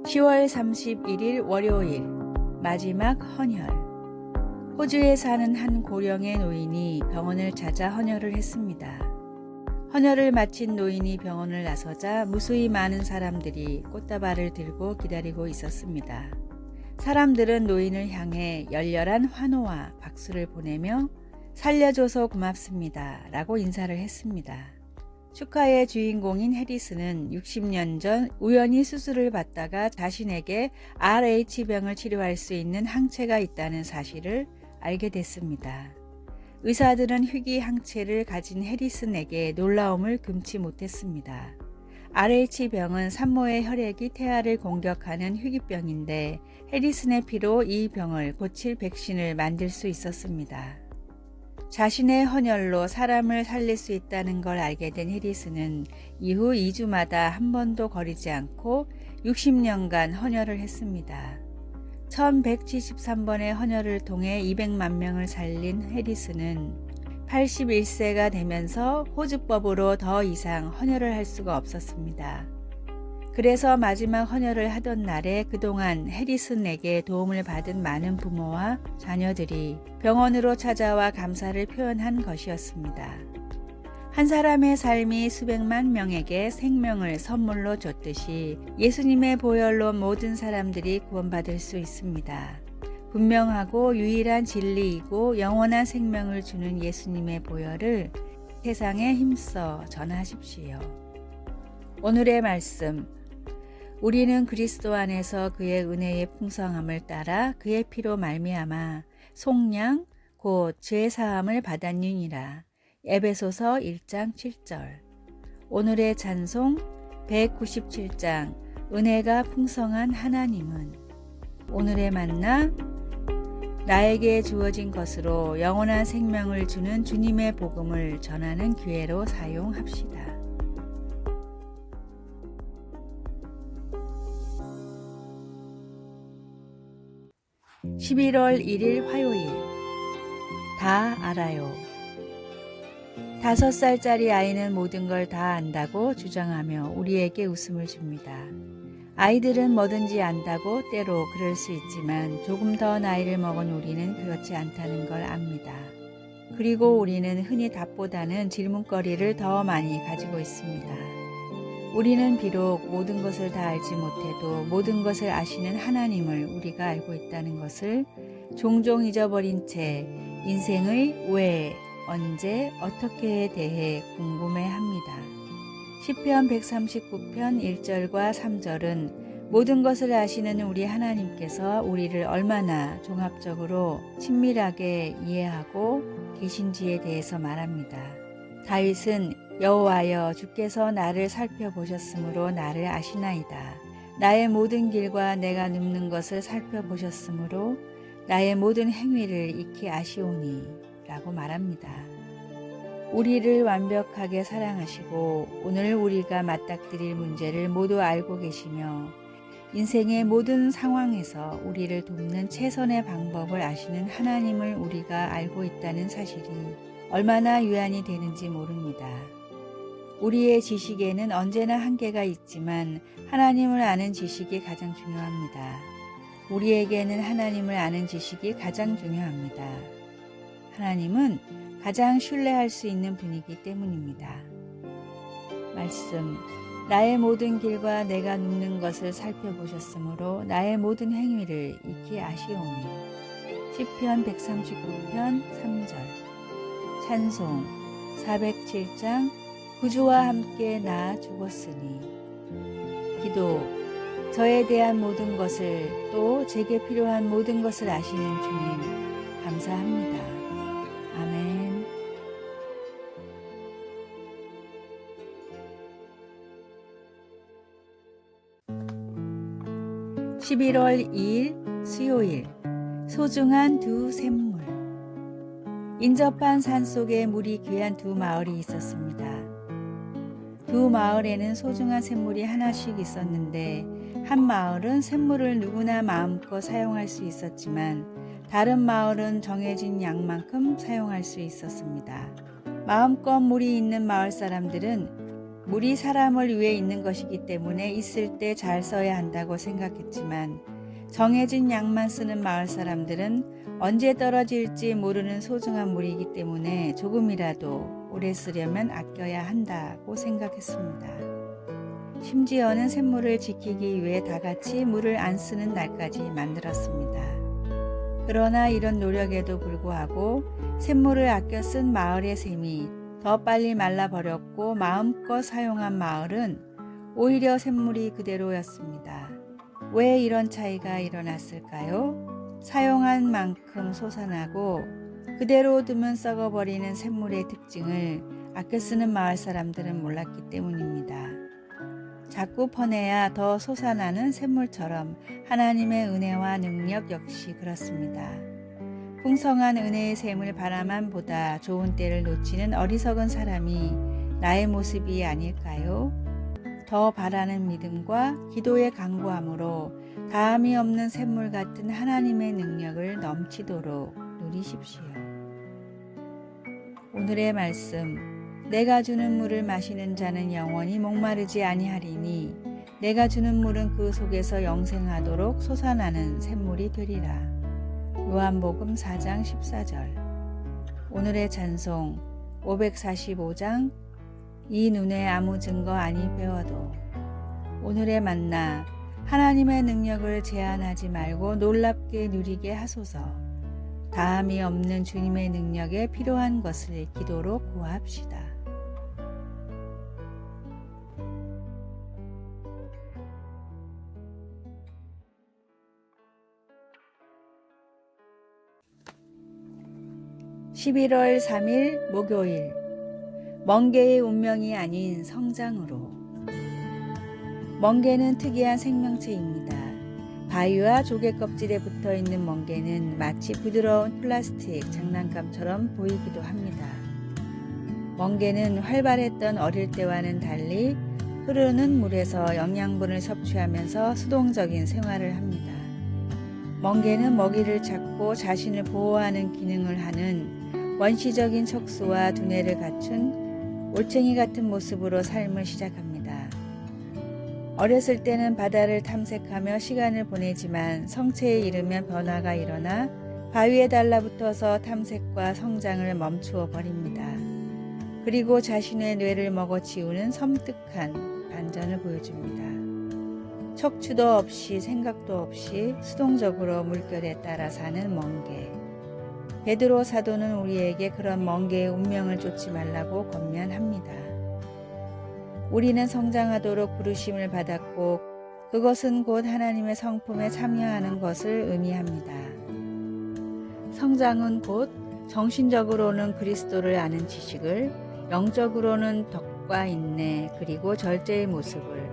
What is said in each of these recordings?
10월 31일 월요일 마지막 헌혈. 호주에 사는 한 고령의 노인이 병원을 찾아 헌혈을 했습니다. 헌혈을 마친 노인이 병원을 나서자 무수히 많은 사람들이 꽃다발을 들고 기다리고 있었습니다. 사람들은 노인을 향해 열렬한 환호와 박수를 보내며 살려줘서 고맙습니다 라고 인사를 했습니다. 축하의 주인공인 해리스는 60년 전 우연히 수술을 받다가 자신에게 RH병을 치료할 수 있는 항체가 있다는 사실을 알게 됐습니다. 의사들은 희귀 항체를 가진 해리슨에게 놀라움을 금치 못했습니다. RH병은 산모의 혈액이 태아를 공격하는 희귀병인데 해리슨의 피로 이 병을 고칠 백신을 만들 수 있었습니다. 자신의 헌혈로 사람을 살릴 수 있다는 걸 알게 된 해리스는 이후 2주마다 한 번도 거리지 않고 60년간 헌혈을 했습니다. 1173번의 헌혈을 통해 200만 명을 살린 해리스는 81세가 되면서 호주법으로 더 이상 헌혈을 할 수가 없었습니다. 그래서 마지막 헌혈을 하던 날에 그동안 해리슨에게 도움을 받은 많은 부모와 자녀들이 병원으로 찾아와 감사를 표현한 것이었습니다. 한 사람의 삶이 수백만 명에게 생명을 선물로 줬듯이 예수님의 보혈로 모든 사람들이 구원받을 수 있습니다. 분명하고 유일한 진리이고 영원한 생명을 주는 예수님의 보혈을 세상에 힘써 전하십시오. 오늘의 말씀. 우리는 그리스도 안에서 그의 은혜의 풍성함을 따라 그의 피로 말미암아 속량 곧 죄 사함을 받았느니라. 에베소서 1장 7절. 오늘의 찬송 197장 은혜가 풍성한 하나님은. 오늘의 만나 나에게 주어진 것으로 영원한 생명을 주는 주님의 복음을 전하는 기회로 사용합시다. 11월 1일 화요일. 다 알아요. 5살짜리 아이는 모든 걸 다 안다고 주장하며 우리에게 웃음을 줍니다. 아이들은 뭐든지 안다고 때로 그럴 수 있지만 조금 더 나이를 먹은 우리는 그렇지 않다는 걸 압니다. 그리고 우리는 흔히 답보다는 질문거리를 더 많이 가지고 있습니다. 우리는 비록 모든 것을 다 알지 못해도 모든 것을 아시는 하나님을 우리가 알고 있다는 것을 종종 잊어버린 채 인생의 왜, 언제, 어떻게에 대해 궁금해합니다. 시편 139편 1절과 3절은 모든 것을 아시는 우리 하나님께서 우리를 얼마나 종합적으로 친밀하게 이해하고 계신지에 대해서 말합니다. 다윗은 여호와여 주께서 나를 살펴보셨으므로 나를 아시나이다. 나의 모든 길과 내가 눕는 것을 살펴보셨으므로 나의 모든 행위를 익히 아시오니 라고 말합니다. 우리를 완벽하게 사랑하시고 오늘 우리가 맞닥뜨릴 문제를 모두 알고 계시며 인생의 모든 상황에서 우리를 돕는 최선의 방법을 아시는 하나님을 우리가 알고 있다는 사실이 얼마나 유한이 되는지 모릅니다. 우리의 지식에는 언제나 한계가 있지만 하나님을 아는 지식이 가장 중요합니다. 우리에게는 하나님을 아는 지식이 가장 중요합니다. 하나님은 가장 신뢰할 수 있는 분이기 때문입니다. 말씀. 나의 모든 길과 내가 눕는 것을 살펴보셨으므로 나의 모든 행위를 익히 아시오니. 시편 139편 3절. 찬송 407장 구주와 함께 나 죽었으니. 기도. 저에 대한 모든 것을 또 제게 필요한 모든 것을 아시는 주님 감사합니다. 아멘. 11월 2일 수요일. 소중한 두 샘물. 인접한 산속에 물이 귀한 두 마을이 있었습니다. 두 마을에는 소중한 샘물이 하나씩 있었는데 한 마을은 샘물을 누구나 마음껏 사용할 수 있었지만 다른 마을은 정해진 양만큼 사용할 수 있었습니다. 마음껏 물이 있는 마을 사람들은 물이 사람을 위해 있는 것이기 때문에 있을 때 잘 써야 한다고 생각했지만 정해진 양만 쓰는 마을 사람들은 언제 떨어질지 모르는 소중한 물이기 때문에 조금이라도 오래 쓰려면 아껴야 한다고 생각했습니다. 심지어는 샘물을 지키기 위해 다 같이 물을 안 쓰는 날까지 만들었습니다. 그러나 이런 노력에도 불구하고 샘물을 아껴 쓴 마을의 샘이 더 빨리 말라버렸고 마음껏 사용한 마을은 오히려 샘물이 그대로였습니다. 왜 이런 차이가 일어났을까요? 사용한 만큼 솟아나고 그대로 두면 썩어버리는 샘물의 특징을 아껴 쓰는 마을 사람들은 몰랐기 때문입니다. 자꾸 퍼내야 더 솟아나는 샘물처럼 하나님의 은혜와 능력 역시 그렇습니다. 풍성한 은혜의 샘을 바라만 보다 좋은 때를 놓치는 어리석은 사람이 나의 모습이 아닐까요? 더 바라는 믿음과 기도의 간구함으로 다함이 없는 샘물 같은 하나님의 능력을 넘치도록 누리십시오. 오늘의 말씀, 내가 주는 물을 마시는 자는 영원히 목마르지 아니하리니 내가 주는 물은 그 속에서 영생하도록 솟아나는 샘물이 되리라. 요한복음 4장 14절. 오늘의 찬송 545장 이 눈에 아무 증거 아니 배워도. 오늘의 만나, 하나님의 능력을 제한하지 말고 놀랍게 누리게 하소서. 다함이 없는 주님의 능력에 필요한 것을 기도로 구합시다. (11월 3일) 목요일, 멍게의 운명이 아닌 성장으로. 멍게는 특이한 생명체입니다. 바위와 조개 껍질에 붙어있는 멍게는 마치 부드러운 플라스틱 장난감처럼 보이기도 합니다. 멍게는 활발했던 어릴 때와는 달리 흐르는 물에서 영양분을 섭취하면서 수동적인 생활을 합니다. 멍게는 먹이를 찾고 자신을 보호하는 기능을 하는 원시적인 척수와 두뇌를 갖춘 올챙이 같은 모습으로 삶을 시작합니다. 어렸을 때는 바다를 탐색하며 시간을 보내지만 성체에 이르면 변화가 일어나 바위에 달라붙어서 탐색과 성장을 멈추어 버립니다. 그리고 자신의 뇌를 먹어치우는 섬뜩한 반전을 보여줍니다. 척추도 없이 생각도 없이 수동적으로 물결에 따라 사는 멍게. 베드로 사도는 우리에게 그런 멍게의 운명을 쫓지 말라고 권면합니다. 우리는 성장하도록 부르심을 받았고 그것은 곧 하나님의 성품에 참여하는 것을 의미합니다. 성장은 곧 정신적으로는 그리스도를 아는 지식을, 영적으로는 덕과 인내 그리고 절제의 모습을,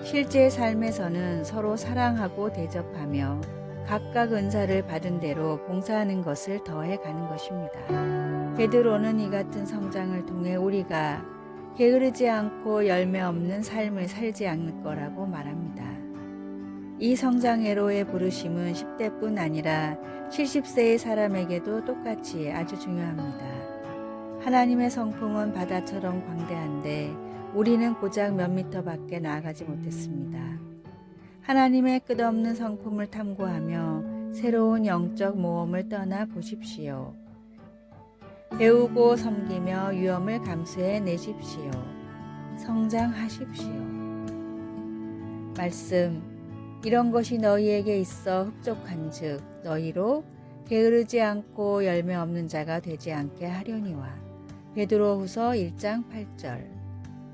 실제 삶에서는 서로 사랑하고 대접하며 각각 은사를 받은 대로 봉사하는 것을 더해 가는 것입니다. 베드로는 이 같은 성장을 통해 우리가 게으르지 않고 열매 없는 삶을 살지 않을 거라고 말합니다. 이 성장회로의 부르심은 10대뿐 아니라 70세의 사람에게도 똑같이 아주 중요합니다. 하나님의 성품은 바다처럼 광대한데 우리는 고작 몇 미터 밖에 나아가지 못했습니다. 하나님의 끝없는 성품을 탐구하며 새로운 영적 모험을 떠나 보십시오. 배우고 섬기며 위험을 감수해 내십시오. 성장하십시오. 말씀, 이런 것이 너희에게 있어 흡족한즉 너희로 게으르지 않고 열매 없는 자가 되지 않게 하려니와. 베드로후서 1장 8절.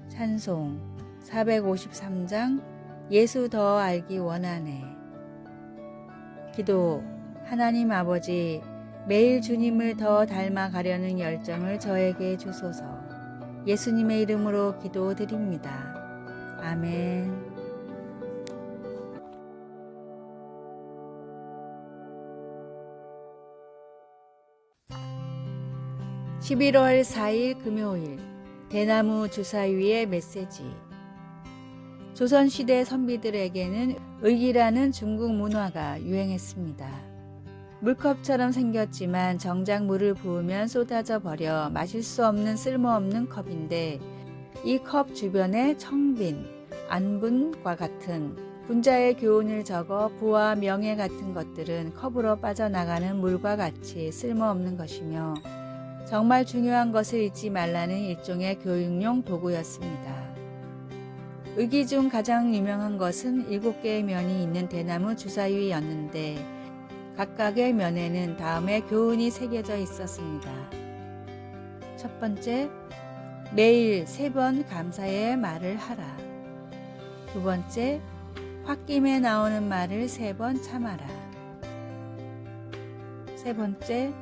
찬송 453장 예수 더 알기 원하네. 기도, 하나님 아버지, 매일 주님을 더 닮아가려는 열정을 저에게 주소서. 예수님의 이름으로 기도드립니다. 아멘. 11월 4일 금요일, 대나무 주사위의 메시지. 조선시대 선비들에게는 의기라는 중국 문화가 유행했습니다. 물컵처럼 생겼지만 정작 물을 부으면 쏟아져 버려 마실 수 없는 쓸모없는 컵인데 이 컵 주변에 청빈, 안분과 같은 분자의 교훈을 적어 부와 명예 같은 것들은 컵으로 빠져나가는 물과 같이 쓸모없는 것이며 정말 중요한 것을 잊지 말라는 일종의 교육용 도구였습니다. 의기 중 가장 유명한 것은 7개의 면이 있는 대나무 주사위였는데 각각의 면에는 다음의 교훈이 새겨져 있었습니다. 첫 번째, 매일 3번 감사의 말을 하라. 두 번째, 홧김에 나오는 말을 3번 참아라. 세 번째,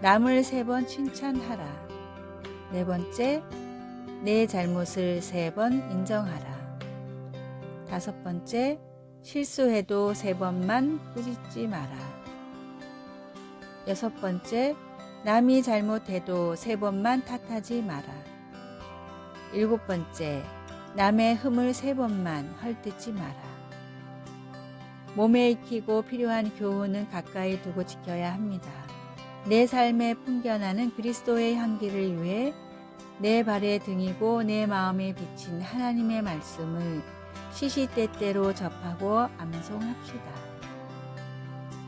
남을 3번 칭찬하라. 네 번째, 내 잘못을 3번 인정하라. 다섯 번째, 실수해도 3번만 꾸짖지 마라. 여섯 번째, 남이 잘못해도 3번만 탓하지 마라. 일곱 번째, 남의 흠을 3번만 헐뜯지 마라. 몸에 익히고 필요한 교훈은 가까이 두고 지켜야 합니다. 내 삶에 풍겨나는 그리스도의 향기를 위해 내 발의 등이고 내 마음에 비친 하나님의 말씀을 시시때때로 접하고 암송합시다.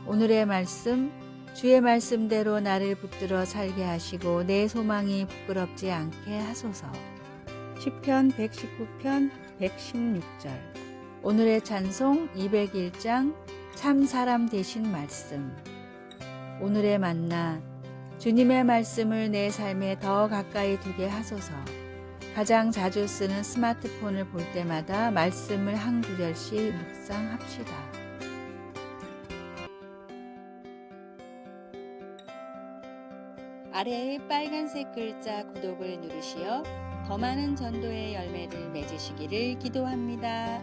오늘의 말씀, 주의 말씀대로 나를 붙들어 살게 하시고 내 소망이 부끄럽지 않게 하소서. 시편 119편 116절. 오늘의 찬송 201장 참 사람 되신 말씀. 오늘의 만나, 주님의 말씀을 내 삶에 더 가까이 두게 하소서. 가장 자주 쓰는 스마트폰을 볼 때마다 말씀을 한 구절씩 묵상합시다. 아래의 빨간색 글자 구독을 누르시어 더 많은 전도의 열매를 맺으시기를 기도합니다.